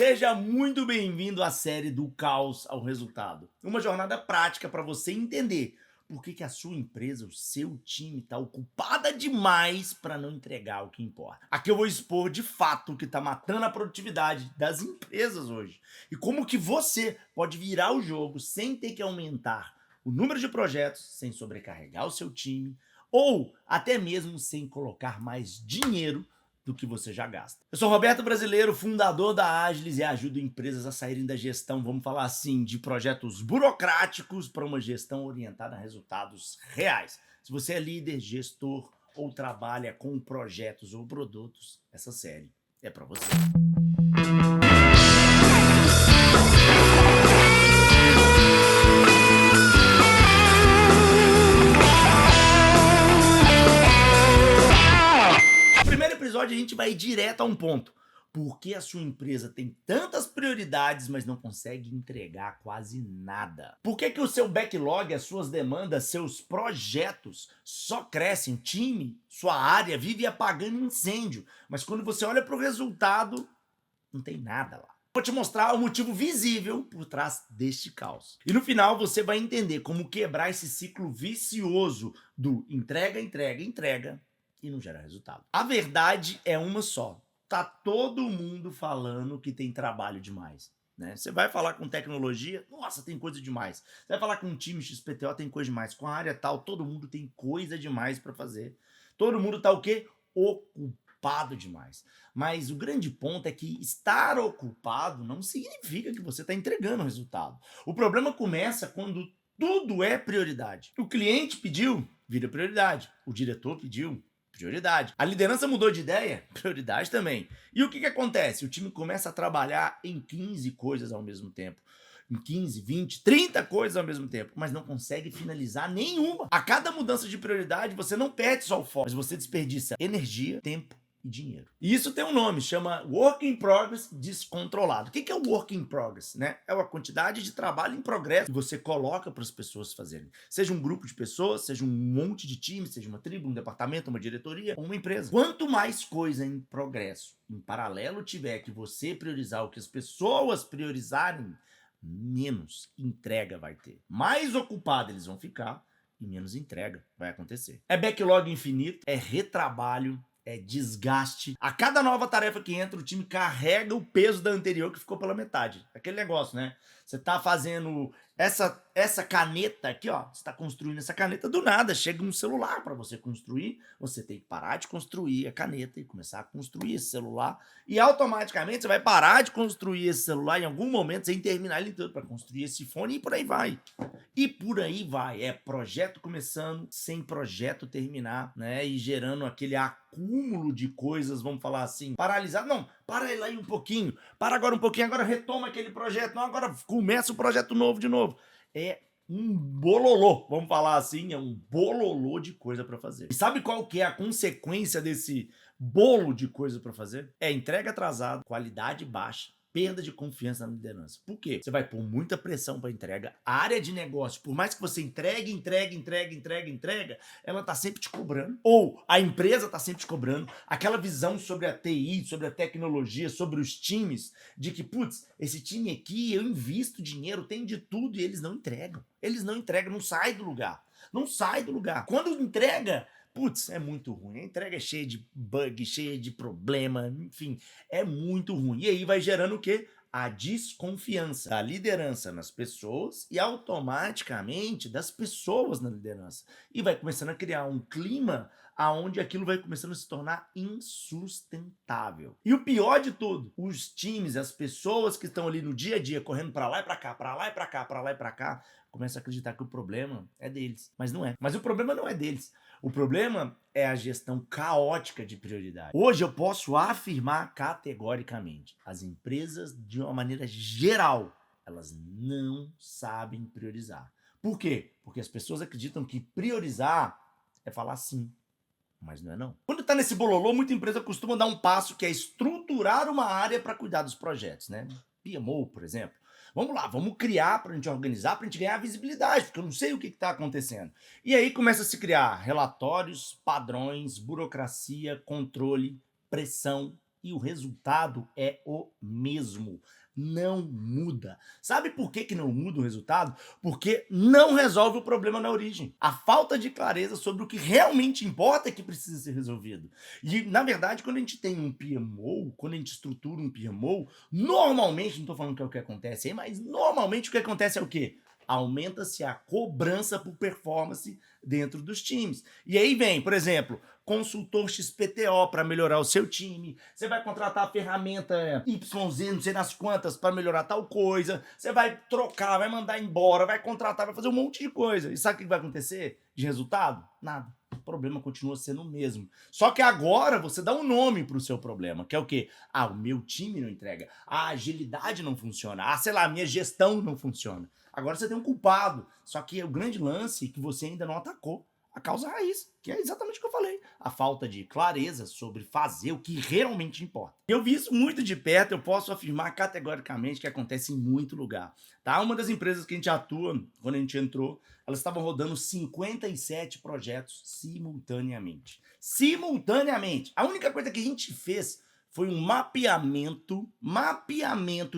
Seja muito bem-vindo à série do caos ao resultado. Uma jornada prática para você entender por que a sua empresa, o seu time está ocupada demais para não entregar o que importa. Aqui eu vou expor de fato o que está matando a produtividade das empresas hoje e como que você pode virar o jogo sem ter que aumentar o número de projetos, sem sobrecarregar o seu time ou até mesmo sem colocar mais dinheiro do que você já gasta. Eu sou Roberto Brasileiro, fundador da Agilis e ajudo empresas a saírem da gestão, vamos falar assim, de projetos burocráticos para uma gestão orientada a resultados reais. Se você é líder, gestor ou trabalha com projetos ou produtos, essa série é para você. Episódio a gente vai direto a um ponto. Por que a sua empresa tem tantas prioridades, mas não consegue entregar quase nada? Por que o seu backlog, as suas demandas, seus projetos só crescem? O time, sua área vive apagando incêndio, mas quando você olha para o resultado, não tem nada lá. Vou te mostrar o motivo visível por trás deste caos. E no final você vai entender como quebrar esse ciclo vicioso do entrega, entrega, entrega e não gera resultado. A verdade é uma só. Tá todo mundo falando que tem trabalho demais, né? Você vai falar com tecnologia, nossa, tem coisa demais. Você vai falar com um time XPTO, tem coisa demais. Com a área tal, todo mundo tem coisa demais para fazer. Todo mundo tá o quê? Ocupado demais. Mas o grande ponto é que estar ocupado não significa que você está entregando o resultado. O problema começa quando tudo é prioridade. O cliente pediu, vira prioridade. O diretor pediu, prioridade. A liderança mudou de ideia? Prioridade também. E o que acontece? O time começa a trabalhar em 15 coisas ao mesmo tempo. Em 15, 20, 30 coisas ao mesmo tempo, mas não consegue finalizar nenhuma. A cada mudança de prioridade, você não perde só o foco, mas você desperdiça energia, tempo e dinheiro. E isso tem um nome, chama Work in Progress descontrolado. O que é o Work in Progress, né? É a quantidade de trabalho em progresso que você coloca para as pessoas fazerem. Seja um grupo de pessoas, seja um monte de time, seja uma tribo, um departamento, uma diretoria ou uma empresa. Quanto mais coisa em progresso, em paralelo tiver que você priorizar o que as pessoas priorizarem, menos entrega vai ter. Mais ocupado eles vão ficar e menos entrega vai acontecer. É backlog infinito, é retrabalho, é desgaste. A cada nova tarefa que entra, o time carrega o peso da anterior que ficou pela metade. Aquele negócio, né? Você tá fazendo essa caneta aqui, ó. Você tá construindo essa caneta do nada. Chega um celular para você construir. Você tem que parar de construir a caneta e começar a construir esse celular. E automaticamente você vai parar de construir esse celular em algum momento sem terminar ele todo para construir esse fone e por aí vai. E por aí vai. É projeto começando sem projeto terminar, né? E gerando aquele acúmulo de coisas, vamos falar assim, paralisado. Não, para aí um pouquinho. Para agora um pouquinho, agora retoma aquele projeto. Não, agora começa o projeto novo de novo. É um bololô, vamos falar assim, é um bololô de coisa para fazer. E sabe qual que é a consequência desse bolo de coisa para fazer? É entrega atrasada, qualidade baixa, perda de confiança na liderança. Por quê? Você vai pôr muita pressão para entrega. A área de negócio, por mais que você entregue, ela tá sempre te cobrando. Ou a empresa tá sempre te cobrando. Aquela visão sobre a TI, sobre a tecnologia, sobre os times, de que, putz, esse time aqui, eu invisto dinheiro, tem de tudo e eles não entregam. Eles não entregam, não sai do lugar. Não sai do lugar. Quando entrega, putz, é muito ruim. A entrega é cheia de bug, cheia de problema, enfim, é muito ruim. E aí vai gerando o quê? A desconfiança da liderança nas pessoas e automaticamente das pessoas na liderança. E vai começando a criar um clima aonde aquilo vai começando a se tornar insustentável. E o pior de tudo, os times, as pessoas que estão ali no dia a dia, correndo para lá e para cá, para lá e para cá, para lá e para cá, começam a acreditar que o problema é deles. Mas não é. Mas o problema não é deles. O problema é a gestão caótica de prioridade. Hoje eu posso afirmar categoricamente, as empresas, de uma maneira geral, elas não sabem priorizar. Por quê? Porque as pessoas acreditam que priorizar é falar sim, mas não é não. Quando está nesse bololô, muita empresa costuma dar um passo que é estruturar uma área para cuidar dos projetos, né? PMO, por exemplo. Vamos lá, vamos criar para a gente organizar, para a gente ganhar visibilidade, porque eu não sei o que está acontecendo. E aí começa a se criar relatórios, padrões, burocracia, controle, pressão e o resultado é o mesmo. Não muda. Sabe por que não muda o resultado? Porque não resolve o problema na origem. A falta de clareza sobre o que realmente importa é que precisa ser resolvido. E, na verdade, quando a gente tem um PMO, quando a gente estrutura um PMO, normalmente, não estou falando que é o que acontece aí, mas normalmente o que acontece é o quê? Aumenta-se a cobrança por performance dentro dos times. E aí vem, por exemplo, consultor XPTO para melhorar o seu time, você vai contratar a ferramenta YZ, não sei das quantas, para melhorar tal coisa, você vai trocar, vai mandar embora, vai contratar, vai fazer um monte de coisa. E sabe o que vai acontecer de resultado? Nada. O problema continua sendo o mesmo. Só que agora você dá um nome para o seu problema, que é o quê? Ah, o meu time não entrega, a agilidade não funciona, ah, sei lá, a minha gestão não funciona. Agora você tem um culpado. Só que o grande lance é que você ainda não atacou a causa raiz, que é exatamente o que eu falei. A falta de clareza sobre fazer o que realmente importa. Eu vi isso muito de perto, eu posso afirmar categoricamente que acontece em muito lugar. Tá? Uma das empresas que a gente atua, quando a gente entrou, elas estavam rodando 57 projetos simultaneamente. Simultaneamente! A única coisa que a gente fez foi um mapeamento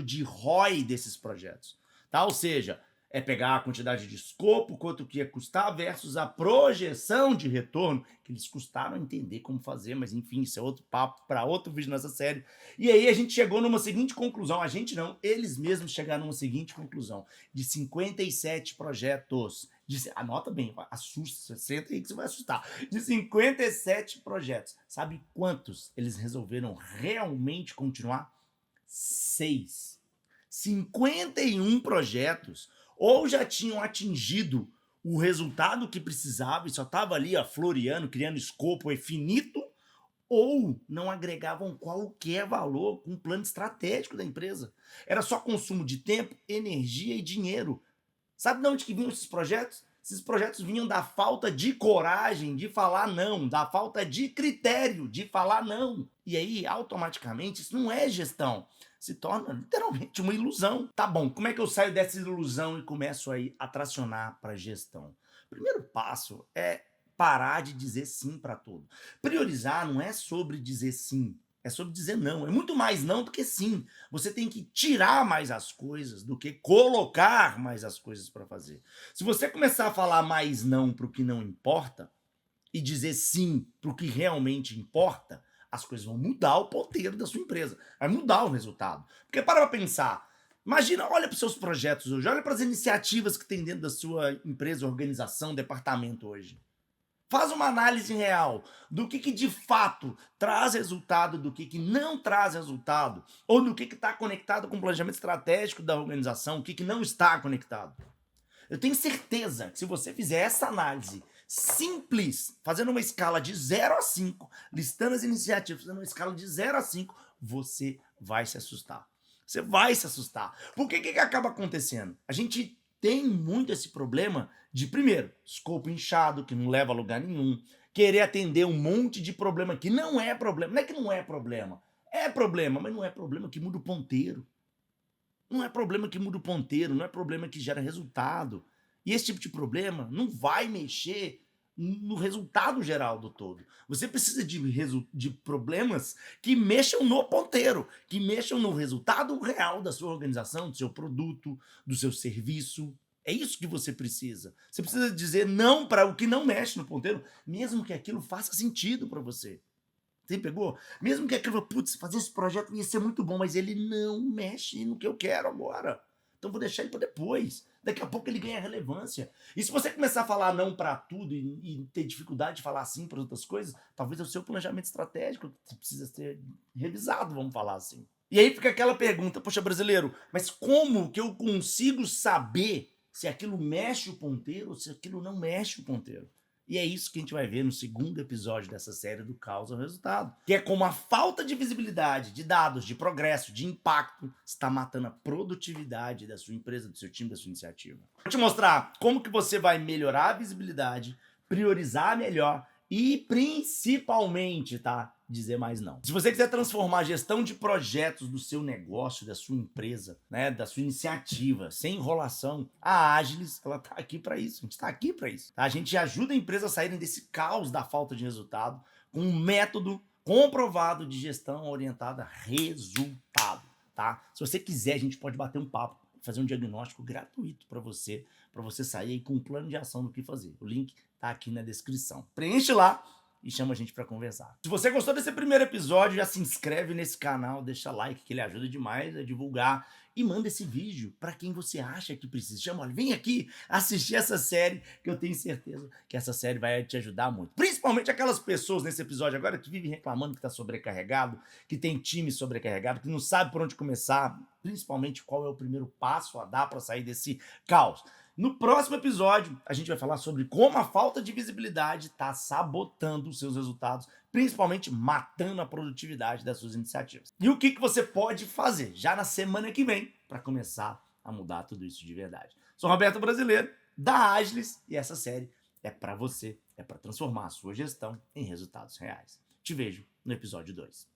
de ROI desses projetos. Tá? Ou seja, é pegar a quantidade de escopo, quanto que ia custar, versus a projeção de retorno, que eles custaram entender como fazer, mas enfim, isso é outro papo para outro vídeo nessa série. E aí a gente chegou numa seguinte conclusão, a gente não, eles mesmos chegaram numa seguinte conclusão, de 57 projetos, anota bem, assusta, senta aí que você vai assustar, de 57 projetos. Sabe quantos eles resolveram realmente continuar? 6. 51 projetos ou já tinham atingido o resultado que precisava e só estava ali floreando, criando escopo infinito, ou não agregavam qualquer valor com o plano estratégico da empresa. Era só consumo de tempo, energia e dinheiro. Sabe de onde que vinham esses projetos? Esses projetos vinham da falta de coragem de falar não, da falta de critério de falar não. E aí, automaticamente, isso não é gestão. Se torna literalmente uma ilusão. Tá bom, como é que eu saio dessa ilusão e começo aí a tracionar para gestão? O primeiro passo é parar de dizer sim para tudo. Priorizar não é sobre dizer sim, é sobre dizer não. É muito mais não do que sim. Você tem que tirar mais as coisas do que colocar mais as coisas para fazer. Se você começar a falar mais não para o que não importa e dizer sim para o que realmente importa, as coisas vão mudar o ponteiro da sua empresa. Vai mudar o resultado. Porque para pensar, imagina, olha para os seus projetos hoje, olha para as iniciativas que tem dentro da sua empresa, organização, departamento hoje. Faz uma análise real do que de fato traz resultado, do que não traz resultado, ou do que está conectado com o planejamento estratégico da organização, o que não está conectado. Eu tenho certeza que se você fizer essa análise simples, fazendo uma escala de 0 a 5, listando as iniciativas, fazendo uma escala de 0 a 5, você vai se assustar. Você vai se assustar. Por que acaba acontecendo? A gente tem muito esse problema de, primeiro, escopo inchado, que não leva a lugar nenhum, querer atender um monte de problema que não é problema. Não é que não é problema, mas não é problema que muda o ponteiro. Não é problema que muda o ponteiro, não é problema que gera resultado. E esse tipo de problema não vai mexer no resultado geral do todo. Você precisa de problemas que mexam no ponteiro, que mexam no resultado real da sua organização, do seu produto, do seu serviço. É isso que você precisa. Você precisa dizer não para o que não mexe no ponteiro, mesmo que aquilo faça sentido para você. Você pegou? Mesmo que aquilo, putz, fazer esse projeto ia ser muito bom, mas ele não mexe no que eu quero agora. Então vou deixar ele para depois. Daqui a pouco ele ganha relevância. E se você começar a falar não para tudo e ter dificuldade de falar sim para outras coisas, talvez é o seu planejamento estratégico que precisa ser revisado, vamos falar assim. E aí fica aquela pergunta, poxa, brasileiro, mas como que eu consigo saber se aquilo mexe o ponteiro ou se aquilo não mexe o ponteiro? E é isso que a gente vai ver no segundo episódio dessa série do Caos ao Resultado, que é como a falta de visibilidade, de dados, de progresso, de impacto, está matando a produtividade da sua empresa, do seu time, da sua iniciativa. Vou te mostrar como que você vai melhorar a visibilidade, priorizar melhor e principalmente, tá? Dizer mais não. Se você quiser transformar a gestão de projetos do seu negócio, da sua empresa, né, da sua iniciativa, sem enrolação, a Agilis, ela tá aqui para isso. A gente tá aqui para isso. Tá? A gente ajuda a empresa a saírem desse caos da falta de resultado com um método, comprovado de gestão orientada a resultado, tá? Se você quiser, a gente pode bater um papo, fazer um diagnóstico gratuito para você sair aí com um plano de ação do que fazer. O link tá aqui na descrição. Preenche lá e chama a gente para conversar. Se você gostou desse primeiro episódio, já se inscreve nesse canal, deixa like que ele ajuda demais a divulgar e manda esse vídeo para quem você acha que precisa. Chama, olha, vem aqui assistir essa série que eu tenho certeza que essa série vai te ajudar muito. Principalmente aquelas pessoas nesse episódio agora que vivem reclamando que está sobrecarregado, que tem time sobrecarregado, que não sabe por onde começar, principalmente qual é o primeiro passo a dar para sair desse caos. No próximo episódio, a gente vai falar sobre como a falta de visibilidade está sabotando os seus resultados, principalmente matando a produtividade das suas iniciativas. E o que você pode fazer já na semana que vem para começar a mudar tudo isso de verdade. Sou Roberto Brasileiro, da Agilis, e essa série é para você, é para transformar a sua gestão em resultados reais. Te vejo no episódio 2.